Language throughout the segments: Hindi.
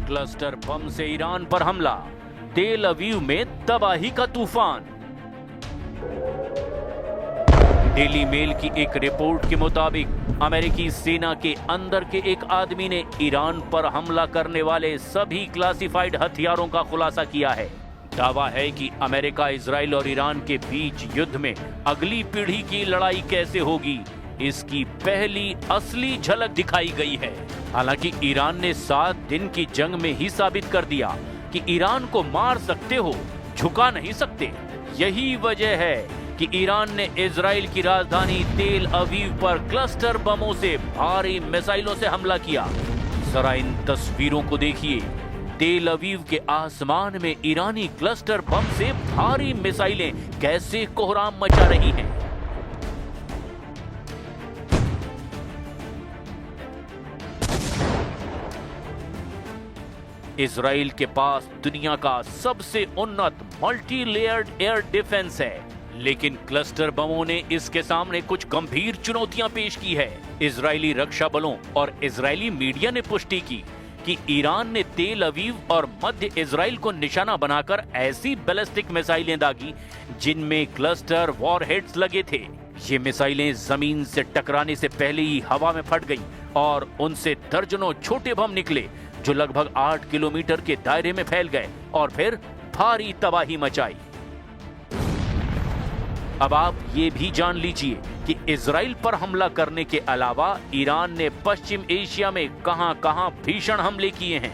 क्लस्टर बम से ईरान पर हमला, तेल अवीव में तबाही का तूफान। डेली मेल की एक रिपोर्ट के मुताबिक अमेरिकी सेना के अंदर के एक आदमी ने ईरान पर हमला करने वाले सभी क्लासिफाइड हथियारों का खुलासा किया है। दावा है कि अमेरिका, इजराइल और ईरान के बीच युद्ध में अगली पीढ़ी की लड़ाई कैसे होगी, इसकी पहली असली झलक दिखाई गई है। हालांकि ईरान ने 7 दिन की जंग में ही साबित कर दिया कि ईरान को मार सकते हो, झुका नहीं सकते। यही वजह है कि ईरान ने इजराइल की राजधानी तेल अवीव पर क्लस्टर बमों से भारी मिसाइलों से हमला किया। जरा इन तस्वीरों को देखिए। तेल अवीव के आसमान में ईरानी क्लस्टर बम से भारी मिसाइलें कैसे कोहराम मचा रही हैं। इजराइल के पास दुनिया का सबसे उन्नत मल्टी लेयर्ड एयर डिफेंस है, लेकिन क्लस्टर बमों ने इसके सामने कुछ गंभीर चुनौतियां पेश की है। इजरायली रक्षा बलों और इजरायली मीडिया ने पुष्टि की कि ईरान ने तेल अवीव और मध्य इजराइल को निशाना बनाकर ऐसी बैलिस्टिक मिसाइलें दागी जिनमें क्लस्टर वॉरहेड्स लगे थे। ये मिसाइलें जमीन से टकराने से पहले ही हवा में फट गईं और उनसे दर्जनों छोटे बम निकले जो लगभग 8 किलोमीटर के दायरे में फैल गए और फिर भारी तबाही मचाई। अब आप ये भी जान लीजिए कि इजराइल पर हमला करने के अलावा ईरान ने पश्चिम एशिया में कहां-कहां भीषण हमले किए हैं।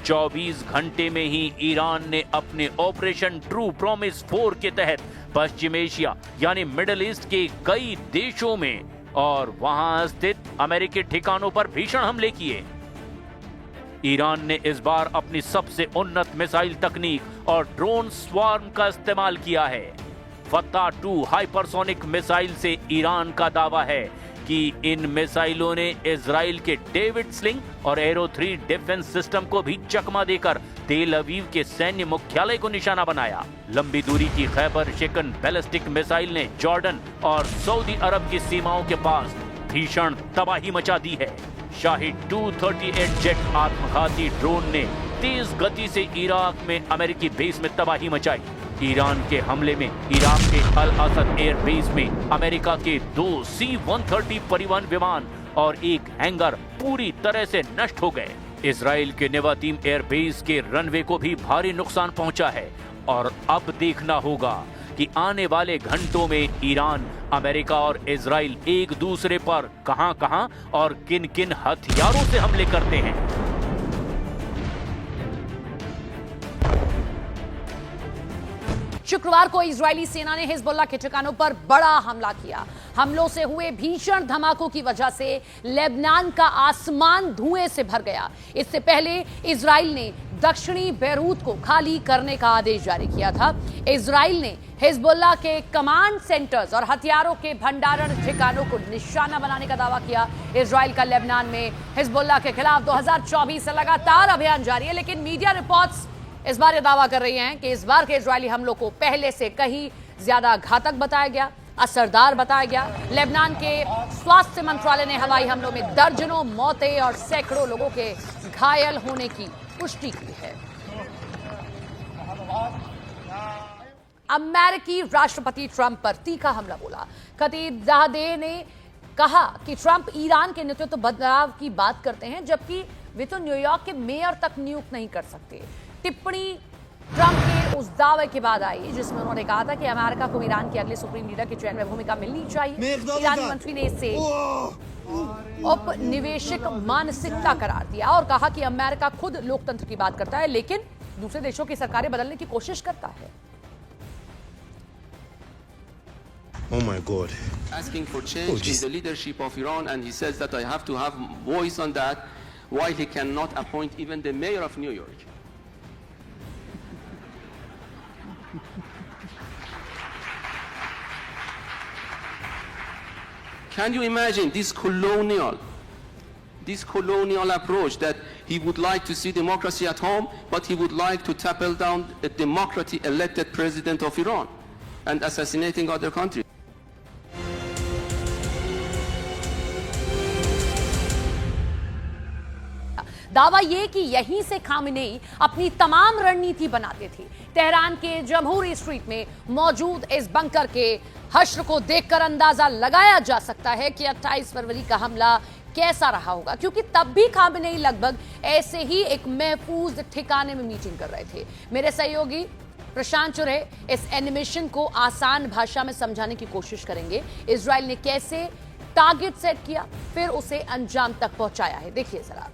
24 घंटे में ही ईरान ने अपने ऑपरेशन ट्रू प्रॉमिस 4 के तहत पश्चिम एशिया यानी मिडिल ईस्ट के कई देशों में और वहां स्थित अमेरिकी ठिकानों पर भीषण हमले किए। ईरान ने इस बार अपनी सबसे उन्नत मिसाइल तकनीक और ड्रोन स्वार्म का इस्तेमाल किया है। फत्ता 2 हाइपरसोनिक मिसाइल से ईरान का दावा है कि इन मिसाइलों ने इजराइल के डेविड स्लिंग और एरो 3 डिफेंस सिस्टम को भी चकमा देकर तेल अवीव के सैन्य मुख्यालय को निशाना बनाया। लंबी दूरी की खैबर शिकन बैलिस्टिक मिसाइल ने जॉर्डन और सऊदी अरब की सीमाओं के पास भीषण तबाही मचा दी है। शाहिद 238 जेट आत्मघाती ड्रोन ने तेज गति से इराक में अमेरिकी बेस में तबाही मचाई। ईरान के हमले में इराक के अल असद एयर बेस में अमेरिका के 2 C-130 परिवहन विमान और एक हैंगर पूरी तरह से नष्ट हो गए। इजराइल के नेवातीम एयर बेस के रनवे को भी भारी नुकसान पहुंचा है और अब देखना होगा कि आने वाले घंटों में ईरान, अमेरिका और इजराइल एक दूसरे पर कहां-कहां और किन-किन हथियारों से हमले करते हैं। शुक्रवार को इजरायली सेना ने हिजबुल्लाह के ठिकानों पर बड़ा हमला किया। हमलों से हुए भीषण धमाकों की वजह से लेबनान का आसमान धुएं से भर गया। इससे पहले इजराइल ने दक्षिणी बेरूत को खाली करने का आदेश जारी किया था। इजराइल ने हिजबुल्लाह के कमांड सेंटर्स और हथियारों के भंडारण ठिकानों को निशाना बनाने का दावा किया। इजराइल का लेबनान में हिजबुल्लाह के खिलाफ 2024 से लगातार अभियान जारी है, लेकिन मीडिया रिपोर्ट्स इस बार ये दावा कर रही हैं कि इस बार के इजरायली हमलों को पहले से कहीं ज्यादा घातक बताया गया, असरदार बताया गया। लेबनान के स्वास्थ्य मंत्रालय ने हवाई हमलों में दर्जनों मौतें और सैकड़ों लोगों के घायल होने की पुष्टि की है। अमेरिकी राष्ट्रपति ट्रंप पर तीखा हमला बोला। खतीब ज़ाहदेह ने कहा कि ट्रंप ईरान के नेतृत्व बदलाव की बात करते हैं, जबकि वे तो न्यूयॉर्क के मेयर तक नियुक्त नहीं कर सकते। टिप्पणी ट्रंप के उस दावे के बाद आई जिसमें उन्होंने कहा था कि अमेरिका को ईरान के अगले सुप्रीम लीडर के चयन में भूमिका मिलनी चाहिए। ईरानी मंत्री ने इसे औपनिवेशिक मानसिकता करार दिया और कहा कि अमेरिका खुद लोकतंत्र की बात करता है, लेकिन दूसरे देशों की सरकारें बदलने की कोशिश करता है। Oh my God. Asking for change in the leadership of Iran, and he says that I have to have voice on that, while he cannot appoint even the mayor of New York. Can you imagine this colonial approach that he would like to see democracy at home, but he would like to topple down a democratically elected president of Iran and assassinating other countries? दावा यह कि यहीं से खामेनेई अपनी तमाम रणनीति बनाते थे। तेहरान के जमहूरी स्ट्रीट में मौजूद इस बंकर के हश्र को देखकर अंदाजा लगाया जा सकता है कि 28 फरवरी का हमला कैसा रहा होगा, क्योंकि तब भी खामेनेई लगभग ऐसे ही एक महफूज ठिकाने में मीटिंग कर रहे थे। मेरे सहयोगी प्रशांत चुरे इस एनिमेशन को आसान भाषा में समझाने की कोशिश करेंगे। इजराइल ने कैसे टारगेट सेट किया, फिर उसे अंजाम तक पहुंचाया है, देखिए जरा।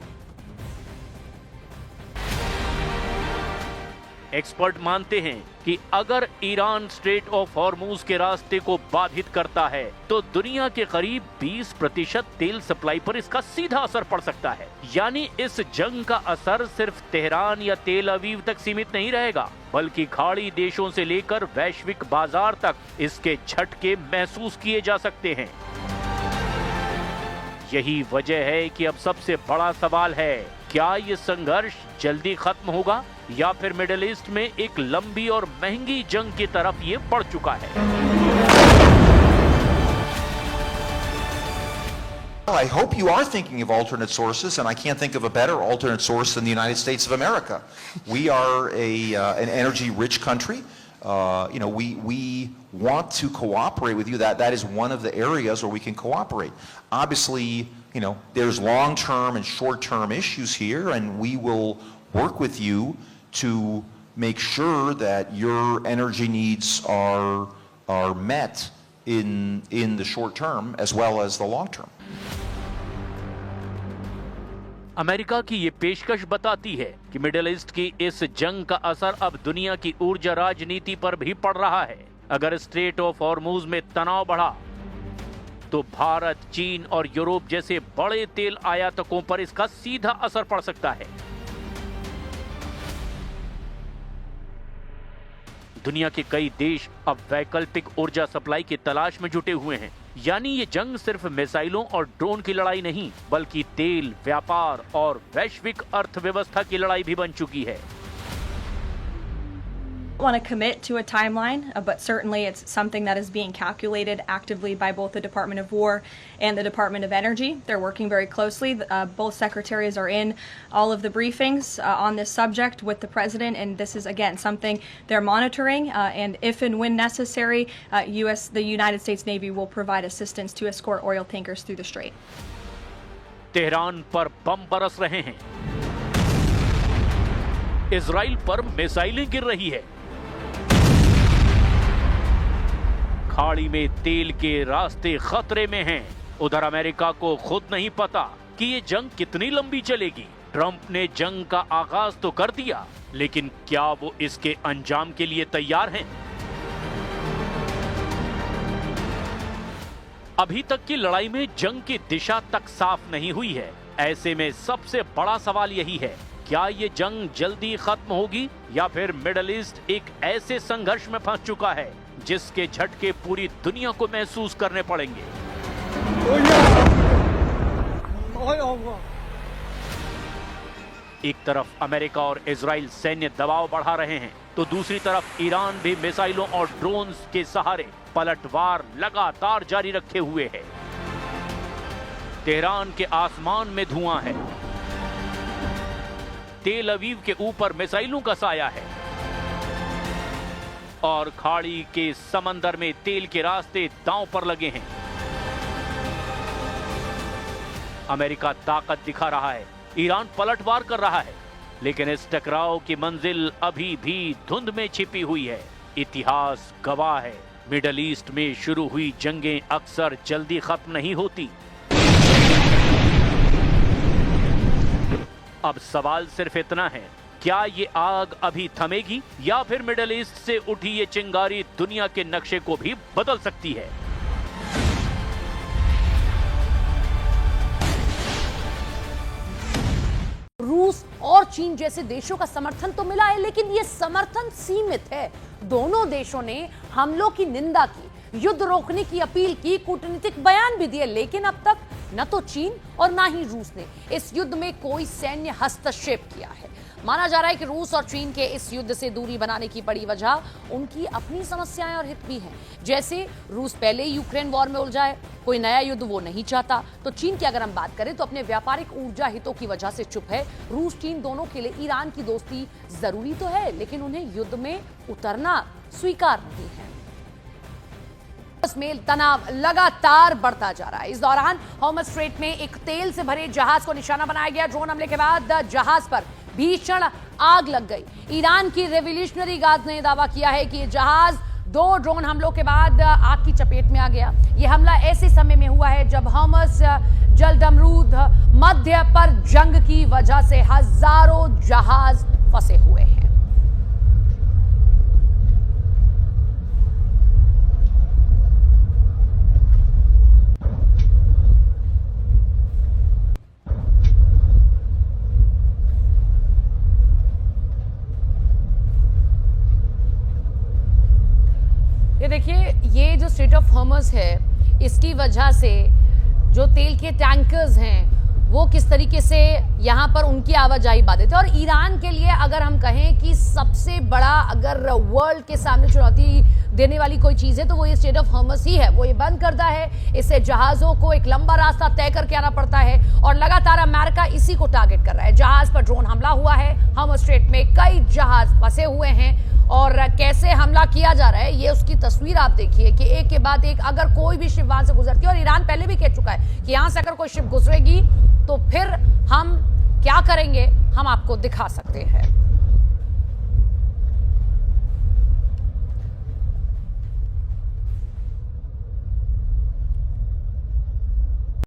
एक्सपर्ट मानते हैं कि अगर ईरान स्ट्रेट ऑफ हॉर्मूज के रास्ते को बाधित करता है तो दुनिया के करीब 20% तेल सप्लाई पर इसका सीधा असर पड़ सकता है। यानी इस जंग का असर सिर्फ तेहरान या तेल अवीव तक सीमित नहीं रहेगा, बल्कि खाड़ी देशों से लेकर वैश्विक बाजार तक इसके झटके महसूस किए जा सकते हैं। यही वजह है कि अब सबसे बड़ा सवाल है, क्या ये संघर्ष जल्दी खत्म होगा या फिर मिडिल ईस्ट में एक लंबी और महंगी जंग की तरफ ये बढ़ चुका है। I hope you are thinking of alternate sources, and I can't think of a better alternate source than the United States of America. We are an energy-rich country. We want to cooperate with you. That is one of the areas where we can cooperate. Obviously, there's long-term and short-term issues here, and we will work with you to make sure that your energy needs are met in the short term as well as the long term. America की ये पेशकश बताती है कि मिडिल ईस्ट की इस जंग का असर अब दुनिया की ऊर्जा राजनीति पर भी पड़ रहा है। अगर स्ट्रेट ऑफ हॉर्मूज में तनाव बढ़ा तो भारत, चीन और यूरोप जैसे बड़े तेल आयातकों पर इसका सीधा असर पड़ सकता है। दुनिया के कई देश अब वैकल्पिक ऊर्जा सप्लाई की तलाश में जुटे हुए हैं। यानी ये जंग सिर्फ मिसाइलों और ड्रोन की लड़ाई नहीं, बल्कि तेल, व्यापार और वैश्विक अर्थव्यवस्था की लड़ाई भी बन चुकी है। want to commit to a timeline, but certainly it's something that is being calculated actively by both the Department of War and the Department of Energy. They're working very closely. Both secretaries are in all of the briefings on this subject with the president, and this is again something they're monitoring. And if and when necessary, the United States Navy will provide assistance to escort oil tankers through the strait. Tehran पर बम बरस रहे हैं, इजराइल पर मिसाइलें गिर रही है, खाड़ी में तेल के रास्ते खतरे में हैं। उधर अमेरिका को खुद नहीं पता कि ये जंग कितनी लंबी चलेगी। ट्रंप ने जंग का आगाज तो कर दिया, लेकिन क्या वो इसके अंजाम के लिए तैयार हैं? अभी तक की लड़ाई में जंग की दिशा तक साफ नहीं हुई है। ऐसे में सबसे बड़ा सवाल यही है, क्या ये जंग जल्दी खत्म होगी या फिर मिडिल ईस्ट एक ऐसे संघर्ष में फंस चुका है जिसके झटके पूरी दुनिया को महसूस करने पड़ेंगे। एक तरफ अमेरिका और इजराइल सैन्य दबाव बढ़ा रहे हैं, तो दूसरी तरफ ईरान भी मिसाइलों और ड्रोन्स के सहारे पलटवार लगातार जारी रखे हुए है। तेहरान के आसमान में धुआं है, तेल अवीव के ऊपर मिसाइलों का साया है और खाड़ी के समंदर में तेल के रास्ते दांव पर लगे हैं। अमेरिका ताकत दिखा रहा है, ईरान पलटवार कर रहा है, लेकिन इस टकराव की मंजिल अभी भी धुंध में छिपी हुई है। इतिहास गवाह है, मिडिल ईस्ट में शुरू हुई जंगें अक्सर जल्दी खत्म नहीं होती। अब सवाल सिर्फ इतना है, क्या ये आग अभी थमेगी या फिर मिडिल ईस्ट से उठी ये चिंगारी दुनिया के नक्शे को भी बदल सकती है? रूस और चीन जैसे देशों का समर्थन तो मिला है, लेकिन यह समर्थन सीमित है। दोनों देशों ने हमलों की निंदा की, युद्ध रोकने की अपील की, कूटनीतिक बयान भी दिए, लेकिन अब तक न तो चीन और ना ही रूस ने इस युद्ध में कोई सैन्य हस्तक्षेप किया है। माना जा रहा है कि रूस और चीन के इस युद्ध से दूरी बनाने की बड़ी वजह उनकी अपनी समस्याएं और हित भी हैं। जैसे रूस पहले यूक्रेन वॉर में उलझा है, कोई नया युद्ध वो नहीं चाहता। तो चीन की अगर हम बात करें तो अपने व्यापारिक ऊर्जा हितों की वजह से चुप है। रूस चीन दोनों के लिए ईरान की दोस्ती जरूरी तो है, लेकिन उन्हें युद्ध में उतरना स्वीकार नहीं है। में तनाव लगातार बढ़ता जा रहा है। इस दौरान हॉर्मज स्ट्रेट में एक तेल से भरे जहाज को निशाना बनाया गया। ड्रोन हमले के बाद जहाज पर भीषण आग लग गई। ईरान की रेवोल्यूशनरी गार्ड ने दावा किया है कि यह जहाज 2 ड्रोन हमलों के बाद आग की चपेट में आ गया। यह हमला ऐसे समय में हुआ है जब हॉर्मज जलदमरूद मध्य पर जंग की वजह से हजारों जहाज फंसे हुए हैं। ये देखिए, ये जो स्ट्रेट ऑफ हॉर्मज है, इसकी वजह से जो तेल के टैंकर्स हैं वो किस तरीके से यहाँ पर उनकी आवाजाही बाधित है। और ईरान के लिए अगर हम कहें कि सबसे बड़ा अगर वर्ल्ड के सामने चुनौती देने वाली कोई चीज़ है तो वो ये स्ट्रेट ऑफ हॉर्मज ही है। वो ये बंद करता है, इससे जहाज़ों को एक लंबा रास्ता तय करके आना पड़ता है और लगातार अमेरिका इसी को टारगेट कर रहा है। जहाज़ पर ड्रोन हमला हुआ है, हॉर्मज स्ट्रेट में कई जहाज़ फंसे हुए हैं और कैसे हमला किया जा रहा है ये उसकी तस्वीर आप देखिए कि एक के बाद एक अगर कोई भी शिप वहां से गुजरती है। और ईरान पहले भी कह चुका है कि यहां से अगर कोई शिप गुजरेगी तो फिर हम क्या करेंगे, हम आपको दिखा सकते हैं।